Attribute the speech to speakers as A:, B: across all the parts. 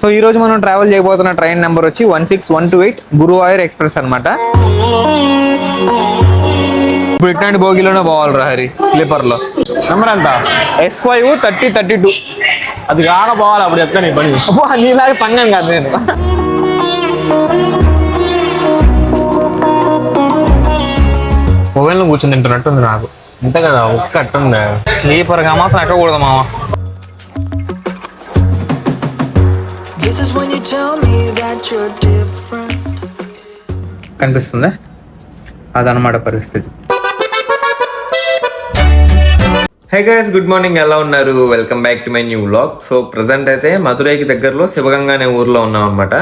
A: So ఈ రోజు మనం ట్రావెల్ చేయబోతున్న ట్రైన్ నెంబర్ వచ్చి 16128 గురువాయూర్ ఎక్స్ప్రెస్ అనమాట. ఇప్పుడు ఇట్లాంటి బోగిలోనే పోవాలి హరి, స్లీపర్ లో.
B: నెంబర్ ఎంత?
A: S5 3032.
B: అది కాక పోవాలి, అప్పుడు చెప్తా నీ పని.
A: నీలాగా పంగాను కాదు నేను. మొబైల్లో కూర్చొని తింటున్నట్టుంది నాకు.
B: అంతే కదా, ఒక్క అట్టుంది.
A: స్లీపర్ గా మాత్రం ఎక్కకూడదు మామ. కనిపిస్తుందా? అదనమాట పరిస్థితి. Hey guys, good morning. ఎలా ఉన్నారు? Welcome back to my new vlog. So present అయితే మధురైకి దగ్గరలో శివగంగా అనే ఊర్లో ఉన్నాం అనమాట.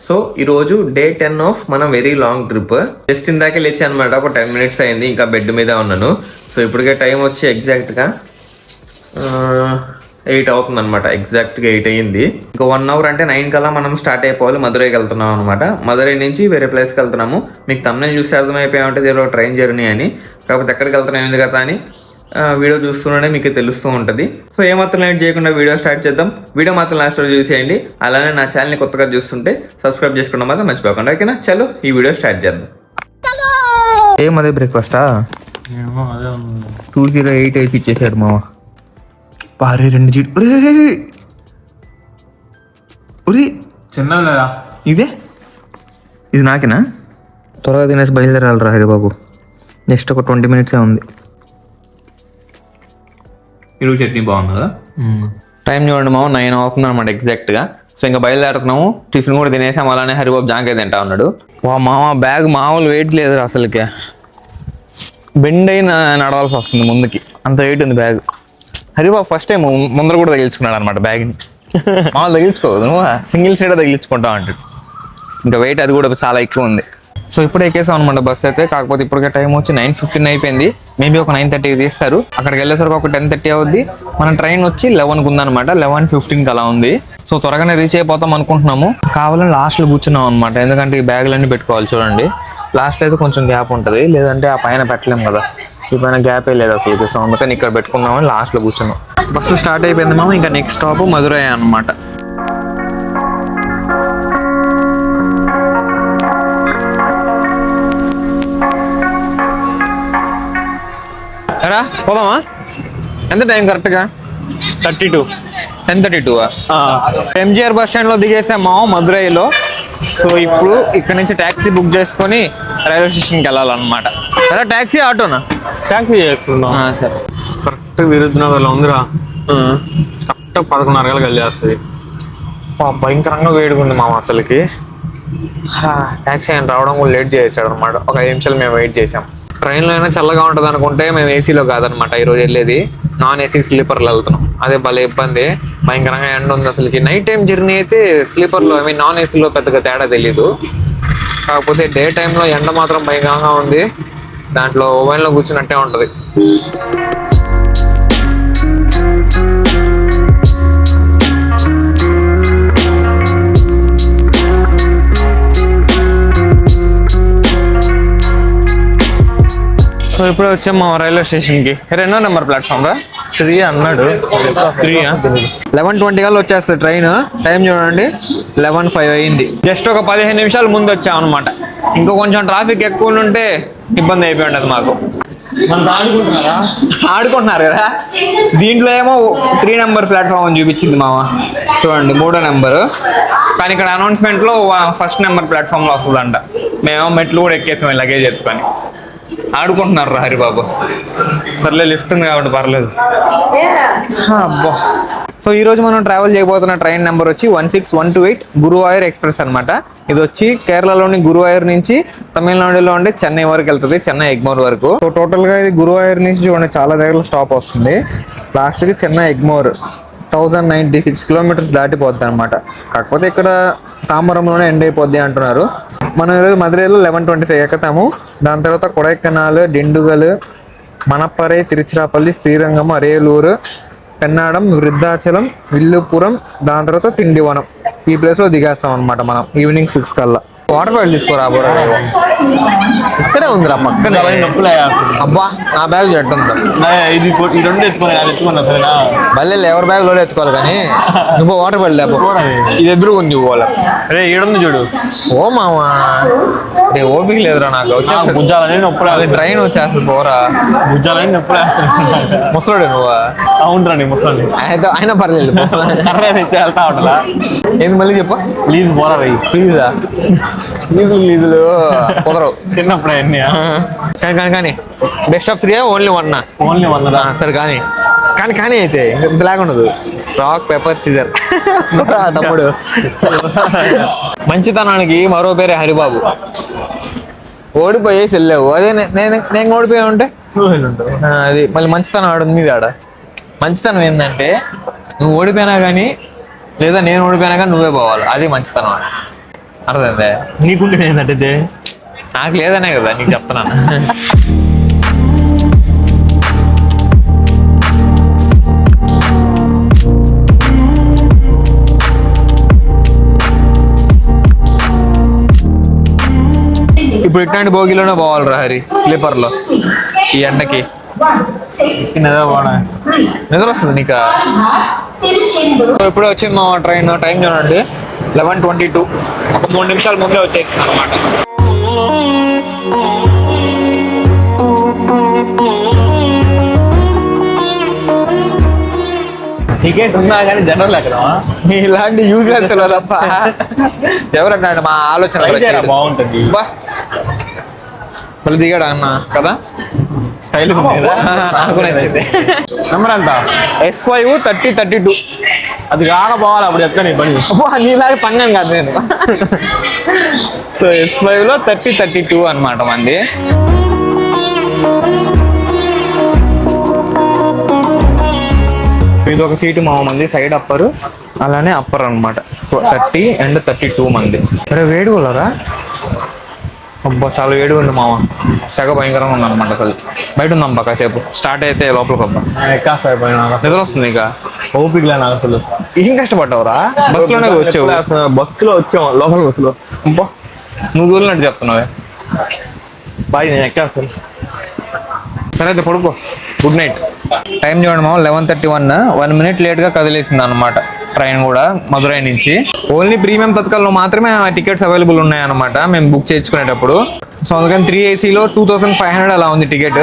A: సో ఈరోజు డే 10 ఆఫ్ మన వెరీ లాంగ్ ట్రిప్. జస్ట్ ఇందాకే లేచి అనమాట, ఒక 10 minutes అయింది, ఇంకా బెడ్ మీద ఉన్నాను. సో ఇప్పటికే టైం వచ్చి ఎగ్జాక్ట్గా 8 అవుతుంది అనమాట. ఎగ్జాక్ట్గా 8 అయ్యింది. ఇంకా 1 hour అంటే 9 కల్లా మనం స్టార్ట్ అయిపోవాలి. మధురైకి వెళ్తున్నాం అనమాట. మధురై నుంచి వేరే ప్లేస్కి వెళ్తున్నాము. మీకు తమిళ చూసి అర్థమైపోయా ఉంటుంది ఏదో ట్రైన్ జర్నీ అని. కాకపోతే ఎక్కడికి వెళ్తున్నాం ఏంది కదా అని వీడియో చూస్తూనే మీకు తెలుస్తూ ఉంటుంది. సో ఏమాత్రం లేట్ చేయకుండా వీడియో స్టార్ట్ చేద్దాం. వీడియో మాత్రం లాస్ట్ వరకు చూసేయండి. అలానే నా ఛానల్ని కొత్తగా చూస్తుంటే సబ్స్క్రైబ్ చేసుకోవడం మాత్రం మర్చిపోకుండా, ఓకేనా? చలో ఈ వీడియో స్టార్ట్ చేద్దాం. ఏమదే బ్రేక్ఫాస్టా? 208 వేసి ఇచ్చేసాడు మామ. పారే 2 జీడి
B: చిన్నది లేదా?
A: ఇది నాకేనా? త్వరగా తినేసి బయలుదేరాలరా హరి బాబు. నెక్స్ట్ ఒక 20 minutes ఉంది. ఈరోజు చట్నీ బాగుంది కదా. టైం చూడండి మామ, 9 అవుతుంది అనమాట ఎగ్జాక్ట్గా. సో ఇంకా బయలుదేరుతున్నాము. టిఫిన్ కూడా తినేసాము. అలానే హరిబాబు జాంకాయ తింటా ఉన్నాడు. వా మామ, బ్యాగ్ మామూలు వెయిట్ లేదు అసలుకే. బెండ్ అయిన నడవాల్సి వస్తుంది ముందుకి, అంత వెయిట్ ఉంది బ్యాగ్. హరిబాబు ఫస్ట్ టైం ముందర కూడా తగిలించుకున్నాడు అనమాట బ్యాగ్ని. మామూలు తగిలించుకోవద్దు, నువ్వు సింగిల్ సైడ్ తగిలించుకుంటావు అంటాడు. ఇంకా వెయిట్ అది కూడా చాలా ఎక్కువ ఉంది. సో ఇప్పుడు ఎక్కేసాం అనమాట బస్ అయితే. కాకపోతే ఇప్పటికే టైం వచ్చి 9:15 అయిపోయింది. మేబీ ఒక 9:30కి తీస్తారు. అక్కడికి వెళ్ళేసరికి ఒక 10:30 అవుద్ది. మన ట్రైన్ వచ్చి 11కి ఉందనమాట. 11:15కి అలా ఉంది. సో త్వరగానే రీచ్ అయిపోతాం అనుకుంటున్నాము. కావాలని లాస్ట్లో కూర్చున్నాం అనమాట, ఎందుకంటే ఈ బ్యాగులన్నీ పెట్టుకోవాలి. చూడండి, లాస్ట్లో అయితే కొంచెం గ్యాప్ ఉంటుంది, లేదంటే ఆ పైన పెట్టలేము కదా. ఈ పైన గ్యాపే లేదు అసలు. సో అందుకని ఇక్కడ పెట్టుకుందామని లాస్ట్లో కూర్చున్నాం. బస్సు స్టార్ట్ అయిపోయింది మామ. ఇంకా నెక్స్ట్ స్టాప్ మధురై అనమాట. ఎరా పోదామా? ఎంత టైం కరెక్ట్గా?
B: 32.
A: 10:32. MGR బస్ స్టాండ్లో దిగేసామా మధురైలో. సో ఇప్పుడు ఇక్కడ నుంచి ట్యాక్సీ బుక్ చేసుకొని రైల్వే స్టేషన్కి వెళ్ళాలన్నమాట. సరే, ట్యాక్సీ ఆటోనా?
B: ట్యాక్సీ చేసుకుందాం.
A: సరే.
B: కరెక్ట్ విరుద్నగర్లో ఉందిరా. కరెక్ట్ 11:30 గంటలకు వెళ్ళేస్తుంది.
A: భయంకరంగా వేడుకుంది మామ అసలుకి. ట్యాక్సీ ఆయన రావడం కూడా లేట్ చేసాడు అనమాట. ఒక 5 నిమిషాలు మేము వెయిట్ చేసాం. ట్రైన్లో అయినా చల్లగా ఉంటుంది అనుకుంటే మేము ఏసీలో కాదనమాట ఈరోజు వెళ్ళేది. నాన్ ఏసీ స్లీపర్లో వెళ్తున్నాం. అదే భలే ఇబ్బంది, భయంకరంగా ఎండ ఉంది అసలుకి. నైట్ టైం జర్నీ అయితే స్లీపర్లో, ఐ మీన్ నాన్ ఏసీలో పెద్దగా తేడా తెలీదు. కాకపోతే డే టైంలో ఎండ మాత్రం భయంకరంగా ఉంది. దాంట్లో ఓవెన్లో కూర్చున్నట్టే ఉంటుంది. సో ఇప్పుడు వచ్చాము రైల్వే స్టేషన్కి. 2వ నెంబర్ ప్లాట్ఫామ్ రా. 3 అన్నాడు. 3 11:20 కల్లా వచ్చేస్తుంది ట్రైన్. టైం చూడండి, 11:05 అయింది. జస్ట్ ఒక 15 నిమిషాలు ముందు వచ్చాం అనమాట. ఇంకో కొంచెం ట్రాఫిక్ ఎక్కువ ఉంటే ఇబ్బంది అయిపోయి ఉండదు మాకు. ఆడుకుంటున్నారు కదా. దీంట్లో ఏమో 3 నెంబర్ ప్లాట్ఫామ్ అని చూపించింది మామ. చూడండి, 3వ నెంబరు. కానీ ఇక్కడ అనౌన్స్మెంట్లో 1st నెంబర్ ప్లాట్ఫామ్లో వస్తుందంట. మేమేమో మెట్లు కూడా ఎక్కేసాం లగేజ్ ఎత్తుకొని. ఆడుకుంటున్నారు రా హరిబాబు. సర్లే, లిఫ్ట్ ఉంది కాబట్టి పర్లేదు. అబ్బా. సో ఈరోజు మనం ట్రావెల్ చేయబోతున్న ట్రైన్ నెంబర్ వచ్చి 16128 గురువాయూర్ ఎక్స్ప్రెస్ అనమాట. ఇది వచ్చి కేరళలోని గురువాయూర్ నుంచి తమిళనాడులో ఉండే చెన్నై వరకు వెళ్తుంది, చెన్నై ఎగ్మోర్ వరకు. సో టోటల్గా ఇది గురువాయూర్ నుంచి చూడండి చాలా దగ్గర స్టాప్ వస్తుంది. లాస్ట్కి చెన్నై ఎగ్మోర్ 1096 kilometers దాటిపోద్ది అనమాట. కాకపోతే ఇక్కడ తాంబరంలోనే ఎండ్ అయిపోద్ది అంటున్నారు. మనం ఈరోజు మధురైలో 11:25 ఎక్కుతాము. దాని తర్వాత కొడైకెనాల్, డిండుగల్, మనప్పరై, తిరుచిరాపల్లి, శ్రీరంగం, అరేలూరు, పెన్నాడం, వృద్ధాచలం, విల్లుపురం, దాని తర్వాత తిండివనం. ఈ ప్లేస్లో దిగేస్తాం అనమాట మనం ఈవినింగ్ 6 కల్లా. వాటర్ బాటిల్ తీసుకోరా బోరా ఇక్కడే ఉందిరా పక్కనే.
B: నొప్పులే
A: అబ్బా నా బ్యాగ్ ఎట్టుందా
B: ఇది ఈ రెండు ఎత్తుకున్నా అది ఎత్తుకున్నా సరేనా
A: మళ్ళీ ఎవరి బ్యాగ్ లోనే ఎత్తుకోవాలి కానీ నువ్వు వాటర్ బాటిల్ లేపో ఇది ఎదురు కొంచెం పోవాలి.
B: అరే ఈడుంది చూడు.
A: ఓ మామా ఓపిక లేదురా నాకు వచ్చేసి
B: భుజాలని నొప్పులు
A: అది ట్రైన్ వచ్చేస్తుంది పోరా.
B: భుజాలని నొప్పులు
A: ముసలాడు నువ్వా?
B: అవునరా నీ ముసలి
A: అయినా పర్లేదు
B: కర్రే తెచ్చి వెళ్తా ఉంటలా.
A: ఏంది మళ్ళీ చెప్పా
B: ప్లీజ్ పోరా రై
A: ప్లీజా ప్లీజులు కుదరవు
B: తిన్నప్పుడు అన్నీ
A: కానీ బెస్ట్ ఆఫ్ 3 ఓన్లీ 1
B: ఓన్లీ 1
A: సరే కానీ కానీ కానీ అయితే ఇంత లాగా ఉండదు. రాక్ పేపర్ సీజర్ తమ్ముడు. మంచితనానికి మరో పేరే హరిబాబు. ఓడిపోయేసి వెళ్ళావు అదే నేను ఓడిపోయా ఉంటే అది మళ్ళీ మంచితనం ఆడుంది మీద ఆడ. మంచితనం ఏంటంటే నువ్వు ఓడిపోయినా కానీ లేదా నేను ఓడిపోయినా కానీ నువ్వే పోవాలి, అది మంచితనం. అర్థమైందే?
B: నీకుంటే ఏంటంటే
A: నాకు లేదనే కదా నీకు చెప్తున్నాను. ఇప్పుడు ఇట్లాంటి భోగిలోనే పోవాలి రా హరి, స్లీపర్ లో ఈ ఎండకి. నిద్ర వస్తుంది నీకా? ఇప్పుడే వచ్చింది మా ట్రైన్. టైం చూడండి 11:22. ఒక 3 నిమిషాల ముందే వచ్చేసింది అనమాట.
B: టికెట్ ఉన్నా కానీ జనరల్ ఎక్కడ
A: ఇలాంటి యూజ్లెస్ తప్ప ఎవరన్నా మా ఆలోచన
B: బాగుంటుంది.
A: మళ్ళీ దిగాడు అన్న కదా,
B: స్టైల్
A: నాకు నచ్చింది.
B: నెంబర్ ఎంత?
A: S5 3032.
B: అది కాక పోవాలి అప్పుడు చెప్తా నీ పని.
A: నీలాగా పంగం కాదు నేను. సో S5 లో 3032 అనమాట మంది. ఇది ఒక సీటు మా మంది, సైడ్ అప్పర్ అలానే అప్పర్ అనమాట. 30 అండ్ 32 మంది. అరే వేడిగోలరా, అబ్బా చాలా వేడిగా ఉంది మామ, సెగ భయంకరంగా ఉంది అనమాట. అసలు బయట ఉందాం కాసేపు, స్టార్ట్ అయితే లోపలికి వద్దాం. నిద్ర వస్తుంది ఇక,
B: ఓపికలే నాకు అసలు.
A: ఏం కష్టపడ్డావురా? బస్సులోనే వచ్చావు?
B: బస్సులో వచ్చాం, లోపల బస్సులో.
A: అబ్బా నువ్వు దూరినట్టు చెప్తున్నావే.
B: బాయ్ నేను ఎక్కా అసలు.
A: సరే అయితే పడుకో, గుడ్ నైట్. టైం చూడండి మామ 11:31. 1 minute లేట్గా కదిలేసింది అనమాట ట్రైన్ కూడా మధురై నుంచి. ఓన్లీ ప్రీమియం తత్కాల్లో మాత్రమే టికెట్స్ అవైలబుల్ ఉన్నాయన్నమాట మేము బుక్ చేయించుకునేటప్పుడు. సో అందుకని 3 ACలో 2500 అలా ఉంది టికెట్.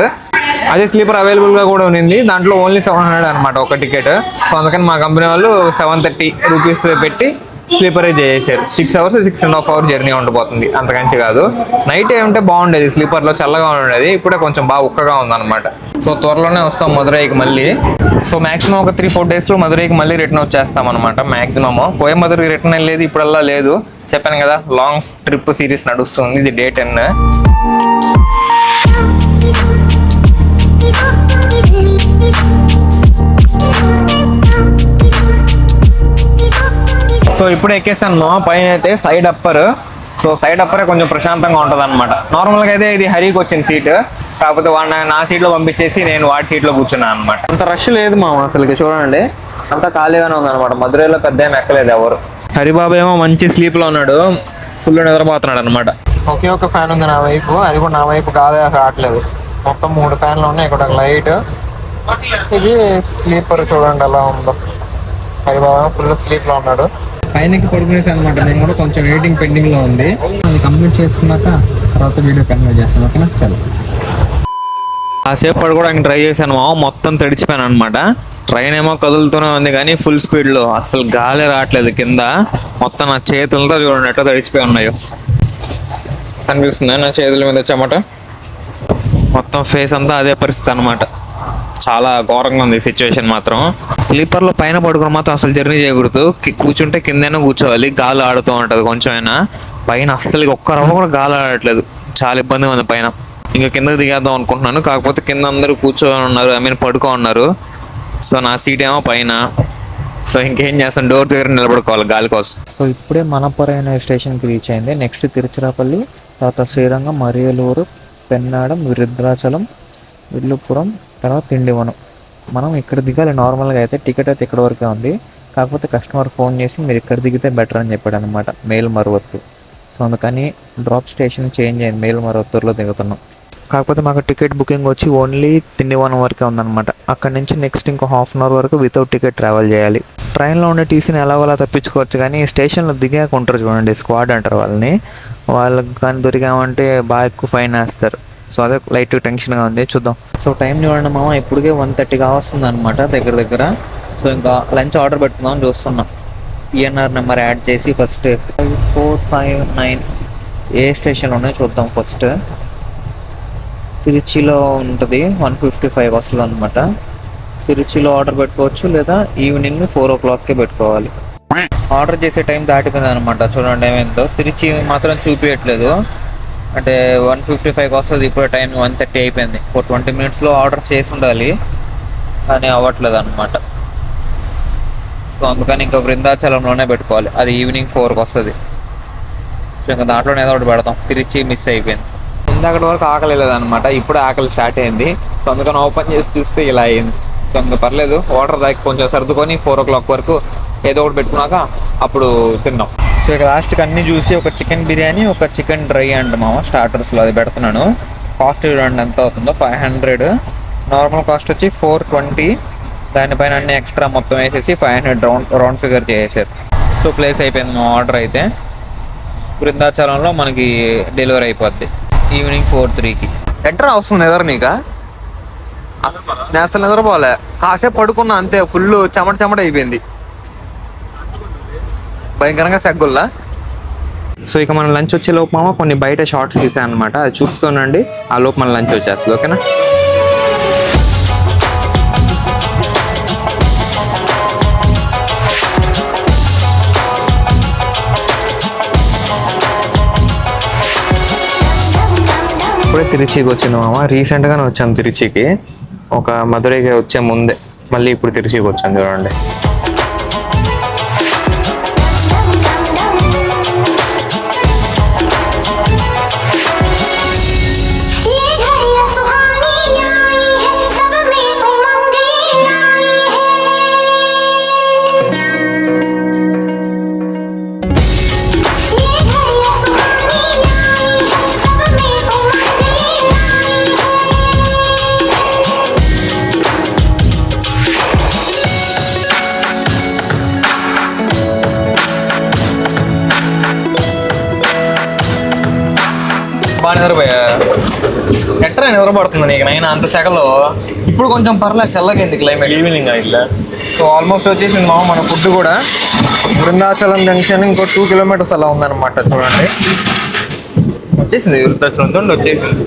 A: అదే స్లీపర్ అవైలబుల్గా కూడా ఉంది, దాంట్లో ఓన్లీ 700 అనమాట ఒక టికెట్. సో అందుకని మా కంపెనీ వాళ్ళు 730 రూపీస్ పెట్టి స్లీపరే చేసేసారు. 6 hours 6.5 hour జర్నీ ఉండిపోతుంది, అంతకంచి కాదు. నైట్ ఏమంటే బాగుండేది స్లీపర్లో, చల్లగా ఉండేది. ఇప్పుడే కొంచెం బాగా ఉక్కగా ఉందన్నమాట. సో త్వరలోనే వస్తాం మధురైకి మళ్ళీ. సో మాక్సిమం ఒక 3-4 daysలో మధురైకి మళ్ళీ రిటర్న్ వచ్చేస్తాం అనమాట మాక్సిమం. కోయంబత్తూరుకి రిటర్న్ వెళ్ళేది ఇప్పుడల్లా లేదు, చెప్పాను కదా లాంగ్ ట్రిప్ సిరీస్ నడుస్తుంది, ఇది Day 10. సో ఇప్పుడు ఎక్కేసాను పైన అయితే సైడ్ అప్పర్. సో సైడ్ అప్పరే కొంచెం ప్రశాంతంగా ఉంటుంది అనమాట. నార్మల్గా అయితే ఇది హరికి వచ్చిన సీట్, కాకపోతే వాడిని నా సీట్లో పంపించేసి నేను వాడి సీట్లో కూర్చున్నాను అనమాట. అంత రష్ లేదు మా అసలుకి, చూడండి అంతా ఖాళీగానే ఉందన్నమాట. మధురైలో పెద్ద ఏం ఎక్కలేదు ఎవరు. హరిబాబు ఏమో మంచి స్లీప్లో ఉన్నాడు, ఫుల్ నిద్రపోతున్నాడు అనమాట. ఒకే ఒక ఫ్యాన్ ఉంది నా వైపు, అది కూడా నా వైపు గాలి రావట్లేదు. మొత్తం 3 ఫ్యాన్లు ఉన్నాయి, ఇక్కడ ఒక లైట్. ఇది స్లీపర్ చూడండి ఎలా ఉందో. హరిబాబు ఫుల్ స్లీప్లో ఉన్నాడు. పైనకి పడుకునేసి అనమాట. నేను కూడా కొంచెం వెయిటింగ్ పెండింగ్ లో ఉంది, అది కంప్లీట్ చేసుకున్నాక తర్వాత వీడియో కన్వే చేస్తాను. ఓకేనా? చలో. కాసేపు పడుకోవడానికి ట్రై చేశాను మామ, మొత్తం తడిచిపోయాను అనమాట. ట్రైన్ ఏమో కదులుతూనే ఉంది కానీ ఫుల్ స్పీడ్లో అసలు గాలి రావట్లేదు కింద. మొత్తం నా చేతులతో చూడండి ఎట్లా తడిచిపోయి ఉన్నాయో, కనిపిస్తుంది నా చేతుల మీద చెమట. మొత్తం ఫేస్ అంతా అదే పరిస్థితి అనమాట. చాలా ఘోరంగా ఉంది సిచ్యువేషన్ మాత్రం. స్లీపర్లో పైన పడుకుని మాత్రం అసలు జర్నీ చేయకూడదు, కూర్చుంటే కిందైనా కూర్చోవాలి, గాలి ఆడుతూ ఉంటుంది కొంచెం అయినా. పైన అస్సలు ఒక్క రవ్వ కూడా గాలి ఆడట్లేదు, చాలా ఇబ్బందిగా ఉంది పైన. ఇంకా కిందకి దిగేద్దాం అనుకుంటున్నాను, కాకపోతే కింద అందరూ కూర్చొని ఉన్నారు, పడుకో ఉన్నారు. సో నా సీట్ ఏమో పైన. సో ఇంకేం చేస్తాను, డోర్ దగ్గర నిలబడుకోవాలి గాలి కోసం. సో ఇప్పుడే మనపురం అనే స్టేషన్కి రీచ్ అయింది. నెక్స్ట్ తిరుచిరాపల్లి, తర్వాత శ్రీరంగం, మరియలూరు, పెన్నాడం, విరుద్రాచలం, విల్లుపురం, తర్వాత తిండివనం. మనం ఇక్కడ దిగాలి. నార్మల్గా అయితే టికెట్ అయితే ఇక్కడ వరకే ఉంది, కాకపోతే కస్టమర్ ఫోన్ చేసి మీరు ఇక్కడ దిగితే బెటర్ అని చెప్పాడు అనమాట, మేల్ మరువత్తు. సో అందుకని డ్రాప్ స్టేషన్ చేంజ్ అయింది, మేలుమరొత్తూరులో దిగుతున్నాం. కాకపోతే మాకు టికెట్ బుకింగ్ వచ్చి ఓన్లీ తిండివనం వరకే ఉందన్నమాట. అక్కడ నుంచి నెక్స్ట్ ఇంకో హాఫ్ అన్ అవర్ వరకు వితౌట్ టికెట్ ట్రావెల్ చేయాలి. ట్రైన్లో ఉండే టీసీని ఎలాగోలా తప్పించుకోవచ్చు, కానీ స్టేషన్లో దిగాక ఉంటారు చూడండి, స్క్వాడ్ అంటారు వాళ్ళని. వాళ్ళకి కానీ దొరికామంటే బాగా ఎక్కువ ఫైన్ వేస్తారు. సో అదే లైట్ టెన్షన్గా ఉంది, చూద్దాం. సో టైం చూడండి మామ, ఇప్పటికే 1:30 కావస్తుంది అనమాట దగ్గర. సో ఇంకా లంచ్ ఆర్డర్ పెట్టుకుందాం చూస్తున్నాం. పిఎన్ఆర్ నెంబర్ యాడ్ చేసి ఫస్ట్ 459 ఏ స్టేషన్లో ఉన్నాయో చూద్దాం. ఫస్ట్ తిరుచిలో ఉంటుంది, 155 వస్తుంది అనమాట. తిరుచిలో ఆర్డర్ పెట్టుకోవచ్చు, లేదా ఈవినింగ్ 4 o'clockకే పెట్టుకోవాలి. ఆర్డర్ చేసే టైం దాటిపోయింది అనమాట. చూడండి ఏమైందో, తిరుచి మాత్రం చూపించట్లేదు. అంటే 155 వస్తుంది, ఇప్పుడు టైం 1:30 అయిపోయింది. 20 minutesలో ఆర్డర్ చేసి ఉండాలి, కానీ అవ్వట్లేదు అనమాట. సో అందుకని ఇంకా బృందాచలంలోనే పెట్టుకోవాలి, అది ఈవినింగ్ 4కి వస్తుంది. సో ఇంకా దాంట్లోనే ఏదో ఒకటి పెడతాం. తిరిచి మిస్ అయిపోయింది. ఇందాకటి వరకు ఆకలి లేదనమాట, ఇప్పుడు ఆకలి స్టార్ట్ అయింది. సో అందుకని ఓపెన్ చేసి చూస్తే ఇలా అయింది. సో ఇంకా పర్లేదు, వాటర్ దాకా కొంచెం సర్దుకొని 4 o'clock వరకు ఏదో ఒకటి పెట్టుకున్నాక అప్పుడు తిన్నాం. సో ఇక లాస్ట్కి అన్నీ చూసి ఒక చికెన్ బిర్యానీ, ఒక చికెన్ డ్రై అండ్ మామ స్టార్టర్స్లో అది పెడుతున్నాను. కాస్ట్ చూడండి ఎంత అవుతుందో, 500. నార్మల్ కాస్ట్ వచ్చి 420. దానిపైన అన్ని ఎక్స్ట్రా మొత్తం వేసేసి 500 రౌండ్ ఫిగర్ చేసేసారు. సో ప్లేస్ అయిపోయింది మా ఆర్డర్ అయితే. బృందాచలంలో మనకి డెలివరీ అయిపోద్ది ఈవినింగ్ 4:03కి. ఎట్రా వస్తుంది ఎదురు నీకా? నేను అసలు నిద్రపోలే, కాసేపు పడుకున్నా అంతే. ఫుల్ చెమట అయిపోయింది, భయంకరంగా సెగ్గుల్లా. సో ఇక మన లంచ్ వచ్చే లోపు మామ కొన్ని బయట షార్ట్స్ తీసాను అనమాట, అది చూస్తుండండి. ఆ లోపు మన లంచ్ వచ్చేస్తుంది, ఓకేనా? ఇప్పుడే తిరుచికి వచ్చింది మామ. రీసెంట్గానే వచ్చాం తిరుచికి, ఒక మధురైకి వచ్చే ముందే. మళ్ళీ ఇప్పుడు తిరుచికి వచ్చాం చూడండి. బాగా నిద్రపోయా. ఎట్లా నిద్రపడుతుంది నీకు నైనా అంత సెగలో? ఇప్పుడు కొంచెం పర్లేదు, చల్లగైంది క్లైమేట్. ఈవినింగ్ ఇట్లా. సో ఆల్మోస్ట్ వచ్చేసింది మామ మన ఫుడ్ కూడా. బృందాచలం జంక్షన్ ఇంకో 2 kilometers అలా ఉందన్నమాట. చూడండి వచ్చేసింది, బృందాచలం వచ్చేసింది.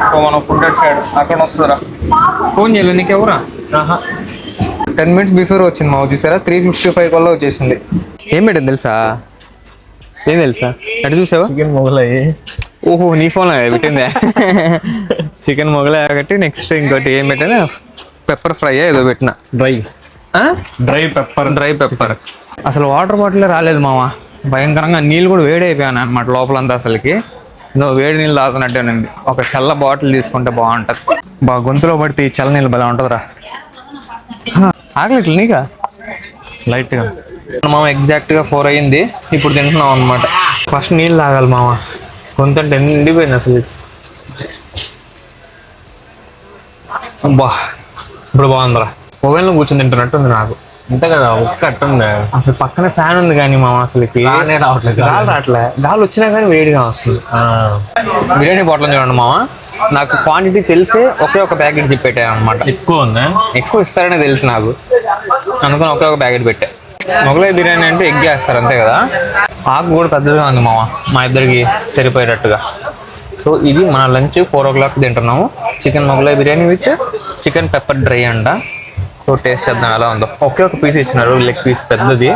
A: సో మన ఫుడ్ అట్ సైడ్ అక్కడ వస్తారా? ఫోన్ చేయలేదు నీకెవరా? 10 minutes బిఫోర్ వచ్చింది మామ, చూసారా? 3:55 కల్లా వచ్చేసింది. ఏం పెట్టింది తెలుసా? ఏం తెలుసా? ఎటు చూసావా?
B: చికెన్ మొగలాయి.
A: ఓహో, నీ ఫోన్ పెట్టిందే. చికెన్ మొగలాయి ఒకటి, నెక్స్ట్ ఇంకోటి ఏం పెట్టినా, పెప్పర్ ఫ్రై ఏదో పెట్టిన. Dry pepper. అసలు వాటర్ బాటిల్ రాలేదు మామ, భయంకరంగా. నీళ్ళు కూడా వేడి అయిపోయాను అనమాట లోపలంతా. అసలుకి ఏదో వేడి నీళ్ళు తాగుతున్నట్టేనండి. ఒక చల్ల బాటిల్ తీసుకుంటే బాగుంటుంది. బాగా గొంతులో పడితే ఈ చల్ల నీళ్ళు భలే ఉంటుందిరా. ఆకలిట్లు నీకా? లైట్గా మామ. ఎగ్జాక్ట్గా 4 అయింది, ఇప్పుడు తింటున్నాం అనమాట. ఫస్ట్ నీళ్ళు తాగాలి మామ, గొంతు అంటే ఎండిపోయింది అసలు. అబ్బా ఇప్పుడు బాగుందిరా. ఓవెన్లో కూర్చొని తింటున్నట్టుంది నాకు.
B: అంతే కదా, ఒక్క అట్టుంది.
A: అసలు పక్కన ఫ్యాన్ ఉంది కానీ మామ అసలుకి
B: రావట్లేదు.
A: గాలి రావట్లే. గాలి వచ్చినా కానీ వేడిగా వస్తుంది. బిర్యానీ బాటిల్ చూడండి మామ, నాకు క్వాంటిటీ తెలిసే ఒక ప్యాకెట్ పెట్టాను అనమాట.
B: ఎక్కువ ఉందా?
A: ఎక్కువ ఇస్తారనే తెలుసు నాకు, అందుకని ఒక ప్యాకెట్ పెట్టా. మొగలాయి బిర్యానీ అంటే ఎగ్ వేస్తారు అంతే కదా. ఆకు కూడా పెద్దదిగా ఉంది మామ, మా ఇద్దరికి సరిపోయేటట్టుగా. సో ఇది మన లంచ్ 4 o'clock తింటున్నాము. Chicken Mughlai biryani with chicken pepper dry అంట. సో టేస్ట్ చేద్దాం ఎలా ఉందో. ఒక పీస్ ఇచ్చినారు, లెగ్ పీస్ పెద్దది.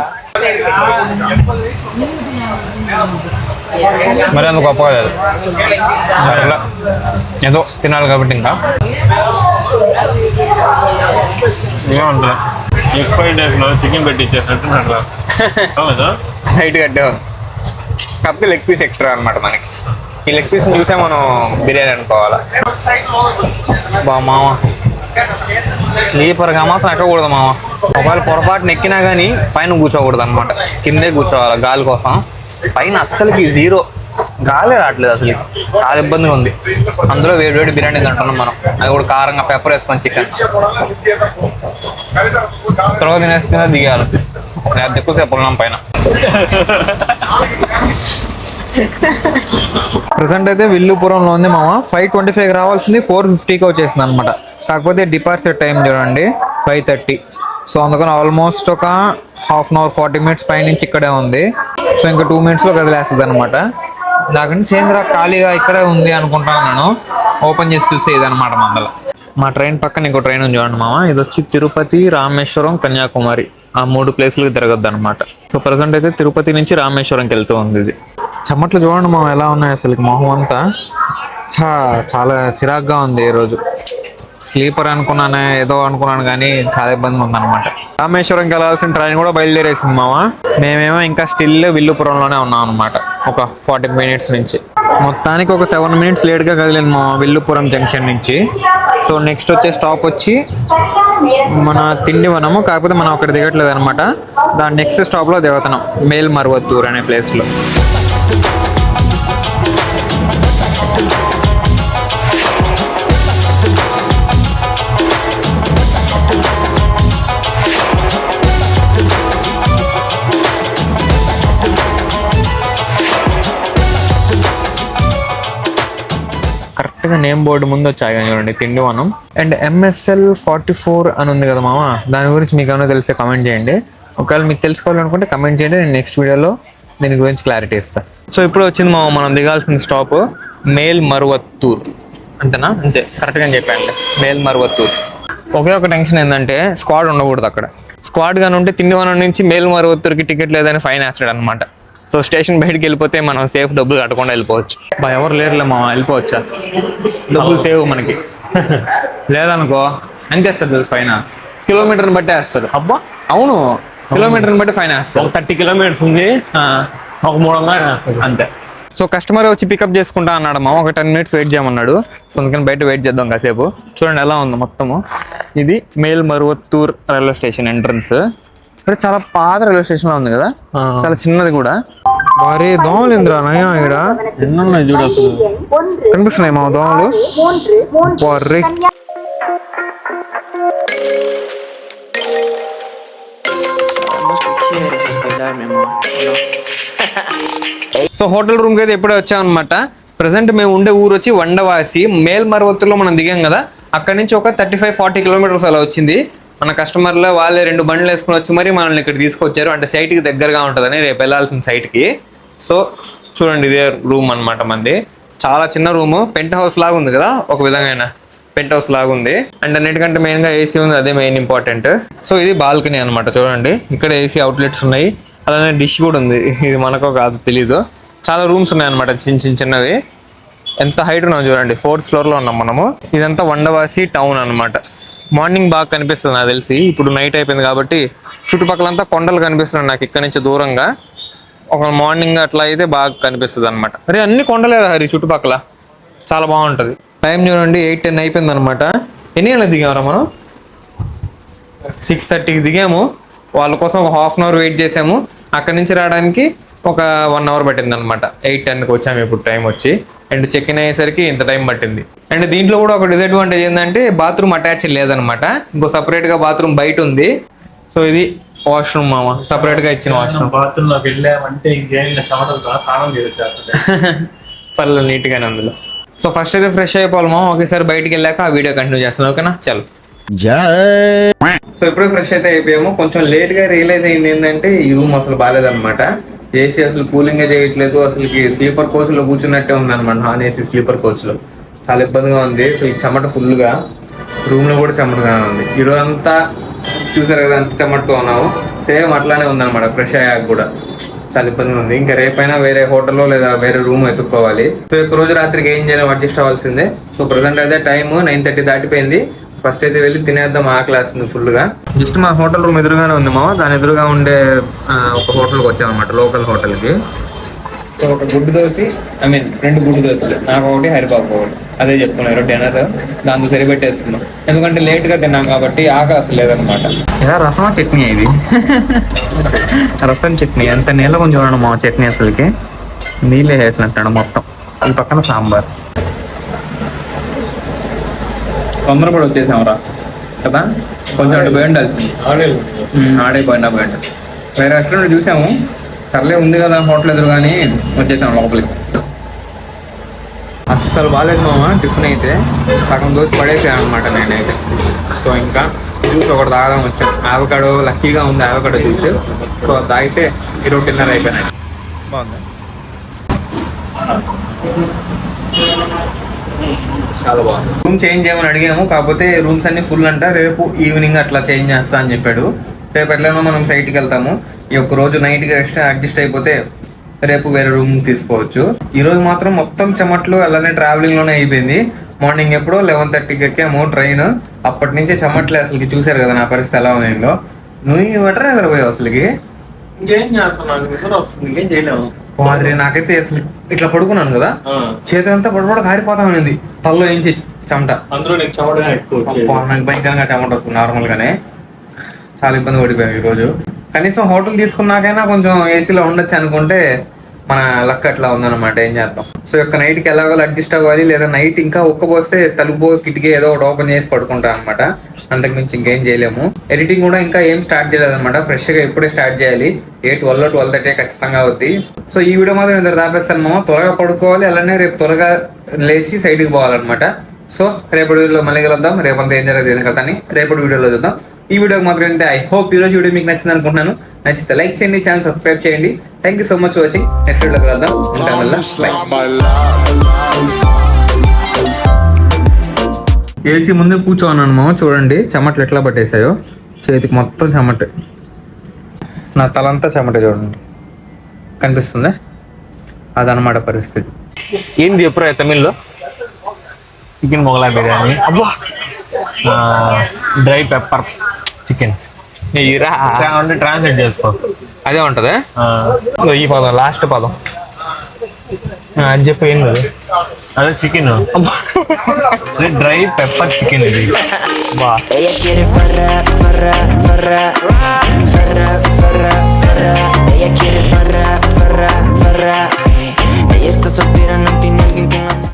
A: మరి అంత గొప్పగా లేదు, అట్లా ఏదో తినాలి కాబట్టి. ఇంకా
B: ఏమంటారు, ఎగ్ ఫ్రైడ్ రైస్లో చికెన్ పెట్టి ఇచ్చేసినట్టు
A: హైట్ కట్టే కాకపోతే లెగ్ పీస్ ఎక్స్ట్రా అనమాట మనకి. ఈ లెగ్ పీస్ని చూసే మనం బిర్యానీ అనుకోవాలా. బా మామ స్లీపర్గా మాత్రం ఎక్కకూడదు మామ. ఒకవేళ పొరపాటున ఎక్కినా కానీ పైన కూర్చోకూడదు అనమాట, కిందే కూర్చోవాలి గాలి కోసం. పైన అస్సలకి జీరో గాలి రావట్లేదు అసలు, చాలా ఇబ్బందిగా ఉంది. అందులో వేడి వేడి బిర్యానీ తింటున్నాం మనం, అది కూడా కారంగా పెప్పర్ వేసుకొని చికెన్. త్వరగా తినేసుకునే దిగాలి, నేను ఎక్కువసేపు ఉన్నాం పైన. ప్రజెంట్ అయితే విల్లుపురంలో ఉంది మామ. 5:25 రావాల్సింది 4:50కి వచ్చేసింది అనమాట. కాకపోతే డిపార్చర్ టైం చూడండి 5:30. సో అందుకని ఆల్మోస్ట్ ఒక హాఫ్ అన్ అవర్ 40 మినిట్స్ పైనుంచి ఇక్కడే ఉంది. సో ఇంకా 2 మినిట్స్లో కదిలేస్తుంది అనమాట. నాకంటే చేంద్ర ఖాళీగా ఇక్కడే ఉంది అనుకుంటాను నేను. ఓపెన్ చేసి చూస్తే ఇదనమాట మందల. మా ట్రైన్ పక్కన ఇంకో ట్రైన్ ఉంది చూడండి మామ. ఇది వచ్చి తిరుపతి, రామేశ్వరం, కన్యాకుమారి, ఆ 3 ప్లేసులకు తిరగద్దు అనమాట. సో ప్రజెంట్ అయితే తిరుపతి నుంచి రామేశ్వరంకి వెళ్తూ ఉంది ఇది. చెమట్లు చూడండి మామ ఎలా ఉన్నాయి అసలు, మొహం అంతా చాలా చిరాగ్గా ఉంది ఈరోజు. స్లీపర్ అనుకున్నాను, ఏదో అనుకున్నాను కానీ చాలా ఇబ్బందిగా ఉందన్నమాట. రామేశ్వరంకి వెళ్ళాల్సిన ట్రైన్ కూడా బయలుదేరేసింది మామ. మేమేమో ఇంకా స్టిల్ విల్లుపురంలోనే ఉన్నాం అనమాట ఒక 40 మినిట్స్ నుంచి. మొత్తానికి ఒక 7 మినిట్స్ లేట్గా కదిలింది మామ విల్లుపురం జంక్షన్ నుంచి. సో నెక్స్ట్ వచ్చే స్టాప్ వచ్చి మన తిండివనము, కాకపోతే మనం అక్కడ దిగట్లేదు అనమాట. దాని నెక్స్ట్ స్టాప్లో దిగుతున్నాం, మేల్మరువత్తూర్ అనే ప్లేస్లో. కరెక్ట్గా నేమ్ బోర్డు ముందు వచ్చాయి చూడండి తిండివనం. అండ్ MSL 44 అని ఉంది కదా మామ, దాని గురించి మీకు ఏమైనా తెలిస్తే కమెంట్ చేయండి. ఒకవేళ మీకు తెలుసుకోవాలనుకుంటే కమెంట్ చేయండి, నేను నెక్స్ట్ వీడియోలో దీని గురించి క్లారిటీ ఇస్తాను. సో ఇప్పుడు వచ్చింది మామ మనం దిగాల్సిన స్టాప్ మేల్మరువత్తూర్. అంతేనా? అంతే, కరెక్ట్గా చెప్పండి, మేల్మరువత్తూర్. ఒకే ఒక టెన్షన్ ఏంటంటే స్క్వాడ్ ఉండకూడదు అక్కడ. స్క్వాడ్ గాని ఉంటే తిండివనం నుంచి మేల్మరువత్తూర్కి టికెట్ లేదని ఫైన్ వేస్తాడు అనమాట. సో స్టేషన్ బయటకు వెళ్ళిపోతే మనం సేఫ్ డబ్బులు కట్టకుండా వెళ్ళిపోవచ్చు. ఎవరు లేరులే మామ, వెళ్ళిపోవచ్చా? డబ్బులు సేవ్ మనకి. లేదనుకో ఎంత వేస్తారు తెలుసు ఫైన్? కిలోమీటర్ని బట్టి వేస్తారు. అబ్బా అవును, కిలోమీటర్ని బట్టి ఫైన్ వేస్తారు.
B: 30 కిలోమీటర్స్ ఉంది, ఒక 300
A: అంతే. సో కస్టమర్ వచ్చి పికప్ చేసుకుంటా అన్నాడు మామ. ఒక 10 మినిట్స్ వెయిట్ చేయమన్నాడు. సో అందుకని బయట వెయిట్ చేద్దాం కాసేపు. చూడండి ఎలా ఉంది మొత్తము. ఇది మేల్మరువత్తూర్ రైల్వే స్టేషన్ ఎంట్రన్స్. ఇక్కడ చాలా పాత రైల్వే స్టేషన్ లో ఉంది కదా, చాలా చిన్నది కూడా. వారే దోమలు ఇంద్రా నైనా ఇక్కడ
B: ఎన్నున్నాయి చూడు అసలు,
A: కనిపిస్తున్నాయి మా దోమలు. వారే సో హోటల్ రూమ్ కి అయితే ఎప్పుడే వచ్చామన్నమాట. ప్రజెంట్ మేము ఉండే ఊరు వచ్చి వండవాసి. మేల్మరువత్తూర్లో మనం దిగాం కదా, అక్కడ నుంచి ఒక 35-40 కిలోమీటర్స్ అలా వచ్చింది. మన కస్టమర్లో వాళ్ళే 2 బండ్లు వేసుకుని వచ్చి మరి మనల్ని ఇక్కడ తీసుకొచ్చారు. అంటే సైట్కి దగ్గరగా ఉంటుందని, రేపు వెళ్ళాల్సిన సైట్కి. సో చూడండి ఇదే రూమ్ అనమాట మంది. చాలా చిన్న రూము, పెంట్ హౌస్ లాగా ఉంది కదా, ఒక విధంగా పెంట్ హౌస్ లాగా ఉంది. అండ్ అన్నిటికంటే మెయిన్గా AC ఉంది, అదే మెయిన్ ఇంపార్టెంట్. సో ఇది బాల్కనీ అనమాట. చూడండి ఇక్కడ AC అవుట్లెట్స్ ఉన్నాయి, అలానే డిష్ కూడా ఉంది. ఇది మనకో కాదు తెలీదు. చాలా రూమ్స్ ఉన్నాయి అనమాట, చిన్నవి. ఎంత హైట్ ఉన్నాం చూడండి, 4th ఫ్లోర్లో ఉన్నాం మనము. ఇదంతా వండవాసి టౌన్ అనమాట. మార్నింగ్ బాగా కనిపిస్తుంది నాకు తెలిసి, ఇప్పుడు నైట్ అయిపోయింది కాబట్టి చుట్టుపక్కలంతా కొండలు కనిపిస్తున్నాయి నాకు ఇక్కడ నుంచి దూరంగా. ఒక మార్నింగ్ అట్లా అయితే బాగా కనిపిస్తుంది అనమాట. అరే అన్ని కొండలే హరి చుట్టుపక్కల, చాలా బాగుంటుంది. టైం చూడండి 8-10 అయిపోయింది అనమాట. ఎన్ని గంటలకు దిగామరా మనం? 6:30కి దిగాము. వాళ్ళ కోసం ఒక హాఫ్ అన్ అవర్ వెయిట్ చేసాము. అక్కడి నుంచి రావడానికి ఒక 1 అవర్ పట్టింది అనమాట. 8:10కి వచ్చాము ఇప్పుడు టైం వచ్చి. అండ్ చెక్ ఇన్ అయ్యేసరికి ఇంత టైం పట్టింది. అండ్ దీంట్లో కూడా ఒక డిసడ్వాంటేజ్ ఏంటంటే బాత్రూమ్ అటాచ్ లేదనమాట, ఇంకో సపరేట్గా బాత్రూమ్ బయట ఉంది. సో ఇది వాష్రూమ్ మామ, సపరేట్గా ఇచ్చిన వాష్రూమ్.
B: బాత్రూంలోకి వెళ్ళామంటే ఇంకేం చెమటలు స్నానం చేయొచ్చు.
A: పర్లేదు నీట్గానే అందులో. సో ఫస్ట్ అయితే ఫ్రెష్ అయిపోవాలి మామ, ఒకేసారి బయటికి వెళ్ళాక ఆ వీడియో కంటిన్యూ చేస్తాను, ఓకేనా? చలో. సో ఇప్పుడే ఫ్రెష్ అయితే అయిపోయాము. కొంచెం లేట్గా రియలైజ్ అయింది ఏంటంటే ఈ రూమ్ అసలు బాగాలేదన్నమాట. ఏసీ అసలు కూలింగే చేయట్లేదు, అసలుకి స్లీపర్ కోచ్లో కూర్చున్నట్టే ఉంది అనమాట. నాన్ ఏసీ స్లీపర్ కోచ్లో చాలా ఇబ్బందిగా ఉంది. సో ఈ చెమట ఫుల్గా, రూమ్లో కూడా చెమటగానే ఉంది. ఈరోజు అంతా చూసారు కదా అంత చెమటతో ఉన్నాము, సేమ్ అట్లానే ఉందన్నమాట. ఫ్రెష్ అయ్యాక కూడా చాలా ఇబ్బందిగా ఉంది. ఇంకా రేపైనా వేరే హోటల్లో లేదా వేరే రూమ్ ఎత్తుక్కోవాలి. సో ఒక రోజు రాత్రికి ఏం చేయాలి, అడ్జస్ట్ అవ్వాల్సిందే. సో ప్రజెంట్ అయితే టైం 9:30 దాటిపోయింది. ఫస్ట్ అయితే వెళ్ళి తినేద్దాం, ఆకలేస్తుంది ఫుల్గా. జస్ట్ మా హోటల్ రూమ్ ఎదురుగానే ఉంది మామ, దాని ఎదురుగా ఉండే ఒక హోటల్కి వచ్చామన్నమాట, లోకల్ హోటల్కి. సో ఒక గుడ్డు దోశ, ఐ మీన్ 2 గుడ్డు దోశలు, నాకు ఒకటి, హరిబాబు ఒకటి. అదే చెప్పుకున్నారు డిన్నర్, దాంతో సరిపెట్టేసుకున్నాం. ఎందుకంటే లేట్గా తిన్నాం కాబట్టి ఆకాశం లేదనమాట. రసమా చట్నీ ఇది? రసం చట్నీ. ఎంత నీళ్ళ కొంచెం చూడండి మా చట్నీ, అసలుకి నీళ్ళే వేసినట్టాడు మొత్తం. ఈ పక్కన సాంబార్. తొందరపడి వచ్చేసాం కదా, కొంచెం అటు పోయి ఉండాల్సింది. ఆడైపోయింది పోయింది. వేరే రెస్టారెంట్ చూసాము, సర్లే ఉంది కదా హోటల్ ఎదురు, కానీ వచ్చేసాము లోపలికి. అస్సలు బాగాలేదు మామ టిఫిన్ అయితే. సగం దోశ పడేసాను అనమాట నేనైతే. సో ఇంకా జ్యూస్ ఒకటి తాగడం వచ్చాను. ఆవకాడో లక్కీగా ఉంది, ఆవకాడో జ్యూస్. సో అది తాగితే ఈరోజు డిన్నర్ అయిపోయినాయి. బాగుంది, చాలా బాగుంది. రూమ్ చేంజ్ చేయమని అడిగాము, కాకపోతే రూమ్స్ అన్ని ఫుల్ అంట. రేపు ఈవినింగ్ అట్లా చేంజ్ చేస్తా అని చెప్పాడు. రేపు ఎట్లనో మనం సైట్కి వెళ్తాము. ఈ ఒక్క రోజు నైట్కి అడ్జస్ట్ అయిపోతే రేపు వేరే రూమ్ తీసుకోవచ్చు. ఈ రోజు మాత్రం మొత్తం చెమట్లు అలానే ట్రావెలింగ్లోనే అయిపోయింది. మార్నింగ్ ఎప్పుడో 11:30కి ఎక్కాము ట్రైన్. అప్పటి నుంచే చెమట్లే, అసలుకి చూసారు కదా నా పరిస్థితి ఎలా ఉందో. నువ్వు బెటర్ నిద్రపోయావు అసలుకి.
B: ఇంకేం చేస్తున్నాను, నిద్ర వస్తుంది, ఇంకేం చేయలేము.
A: నాకైతే అసలు ఇట్లా పడుకున్నాను కదా, చేతి అంతా పడపడ కారిపోతా ఉంది, తల్లో ఏంచి చెమట.
B: అందులో నీకు చెమట ఎక్కువ,
A: నాకు భయంకరంగా చెమట వస్తుంది నార్మల్ గానే. చాలా ఇబ్బంది పడిపోయాను ఈరోజు. కనీసం హోటల్ తీసుకున్నాకైనా కొంచెం ఏసీలో ఉండొచ్చు అనుకుంటే మన లక్ అట్లా ఉందన్నమాట. ఏం చేద్దాం. సో యొక్క నైట్కి ఎలాగో అడ్జస్ట్ అవ్వాలి, లేదా నైట్ ఇంకా ఉక్కపోస్తే తలుపు కిటికీ ఏదో ఒకటి ఓపెన్ చేసి పడుకుంటాను అనమాట. అంతకుమించి ఇంకేం చేయలేము. ఎడిటింగ్ కూడా ఇంకా ఏం స్టార్ట్ చేయలేదన్నమాట. ఫ్రెష్గా ఇప్పుడే స్టార్ట్ చేయాలి. 12:30 ఖచ్చితంగా అవుద్ది. సో ఈ వీడియో మాత్రం ఇద్దరు దాపేస్తాను మామ. త్వరగా పడుకోవాలి, అలానే రేపు త్వరగా లేచి సైడ్కి పోవాలన్నమాట. సో రేపటి వీడియోలో మళ్ళీ కలుద్దాం. రేపంతా ఏం జరగదు ఏం కదా అని రేపటి వీడియోలో చూద్దాం. ఈ వీడియోకి మాత్రం ఇంతే. ఐ హోప్ ఈరోజు వీడియో మీకు నచ్చింది అనుకుంటున్నాను. నచ్చితే లైక్ చేయండి, ఛానల్ సబ్స్క్రైబ్ చేయండి. Thank you so much for watching. Next వీడియోకి కలుద్దాం. ఉంటాం వల్ల ఏసీ ముందే కూర్చోన్నాను మామ. చూడండి చెమట్లు ఎట్లా పట్టేసాయో, చేతికి మొత్తం చెమట, నా తలంతా చెమట చూడండి, కనిపిస్తుందా? అదనమాట పరిస్థితి.
B: ఏంది ఎప్పుడు తమిళ్లో? Chicken Mughlai biryani, dry pepper chicken. Translate చేసుకో,
A: అదే ఉంటదా? ఈ పదం, లాస్ట్ పదం అది చెప్పు. ఏం కదా
B: అదే చికెన్, డ్రై పెప్పర్ చికెన్ ఇది.
C: Ella quiere farra, farra, farra, farra, farra, farra.